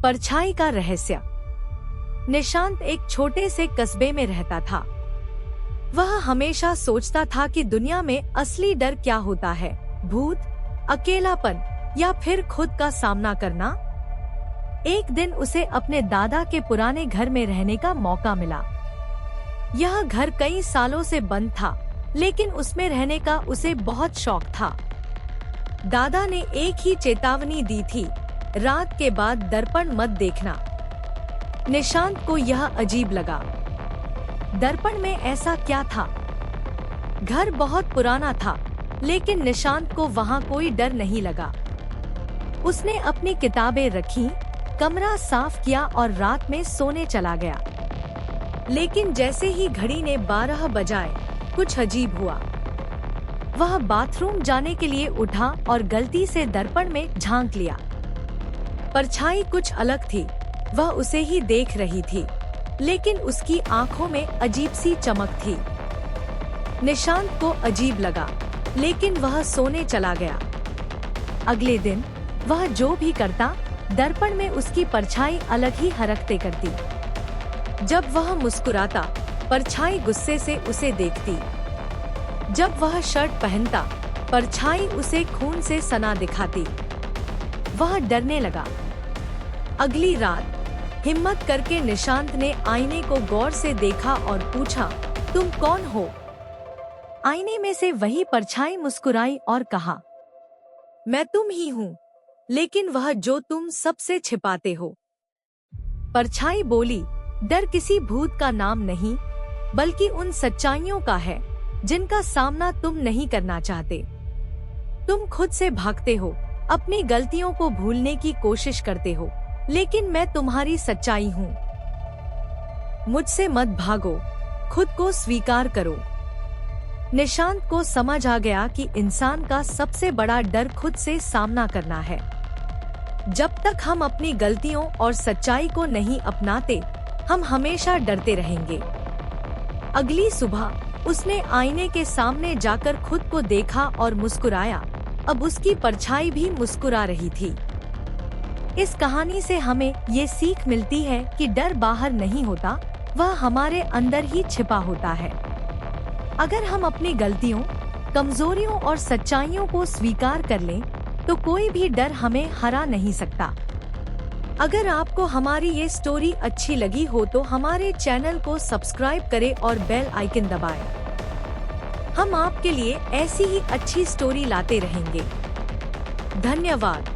परछाई का रहस्य। निशांत एक छोटे से कस्बे में रहता था। वह हमेशा सोचता था कि दुनिया में असली डर क्या होता है, भूत, अकेलापन या फिर खुद का सामना करना। एक दिन उसे अपने दादा के पुराने घर में रहने का मौका मिला। यह घर कई सालों से बंद था, लेकिन उसमें रहने का उसे बहुत शौक था। दादा ने एक ही चेतावनी दी थी, रात के बाद दर्पण मत देखना। निशांत को यह अजीब लगा। दर्पण में ऐसा क्या था? घर बहुत पुराना था, लेकिन निशांत को वहाँ कोई डर नहीं लगा। उसने अपनी किताबें रखीं, कमरा साफ किया और रात में सोने चला गया। लेकिन जैसे ही घड़ी ने 12 बजाए, कुछ अजीब हुआ। वह बाथरूम जाने के लिए उठा और गलती से दर्पण में झांक लिया। परछाई कुछ अलग थी, वह उसे ही देख रही थी, लेकिन उसकी आंखों में अजीब सी चमक थी। निशांत को अजीब लगा, लेकिन वह सोने चला गया। अगले दिन वह जो भी करता, दर्पण में उसकी परछाई अलग ही हरकतें करती। जब वह मुस्कुराता, परछाई गुस्से से उसे देखती। जब वह शर्ट पहनता, परछाई उसे खून से सना दिखाती। वह डरने लगा। अगली रात हिम्मत करके निशांत ने आईने को गौर से देखा और पूछा, तुम कौन हो? आईने में से वही परछाई मुस्कुराई और कहा, मैं तुम ही हूँ, लेकिन वह जो तुम सबसे छिपाते हो। परछाई बोली, डर किसी भूत का नाम नहीं, बल्कि उन सच्चाइयों का है जिनका सामना तुम नहीं करना चाहते। तुम खुद से भागते हो, अपनी गलतियों को भूलने की कोशिश करते हो, लेकिन मैं तुम्हारी सच्चाई हूँ। मुझसे मत भागो, खुद को स्वीकार करो। निशांत को समझ आ गया कि इंसान का सबसे बड़ा डर खुद से सामना करना है। जब तक हम अपनी गलतियों और सच्चाई को नहीं अपनाते, हम हमेशा डरते रहेंगे। अगली सुबह उसने आईने के सामने जाकर खुद को देखा और मुस्कुराया। अब उसकी परछाई भी मुस्कुरा रही थी। इस कहानी से हमें ये सीख मिलती है कि डर बाहर नहीं होता, वह हमारे अंदर ही छिपा होता है। अगर हम अपनी गलतियों, कमजोरियों और सच्चाइयों को स्वीकार कर लें, तो कोई भी डर हमें हरा नहीं सकता। अगर आपको हमारी ये स्टोरी अच्छी लगी हो तो हमारे चैनल को सब्सक्राइब करें और बेल आइकन दबाएं। हम आपके लिए ऐसी ही अच्छी स्टोरी लाते रहेंगे। धन्यवाद।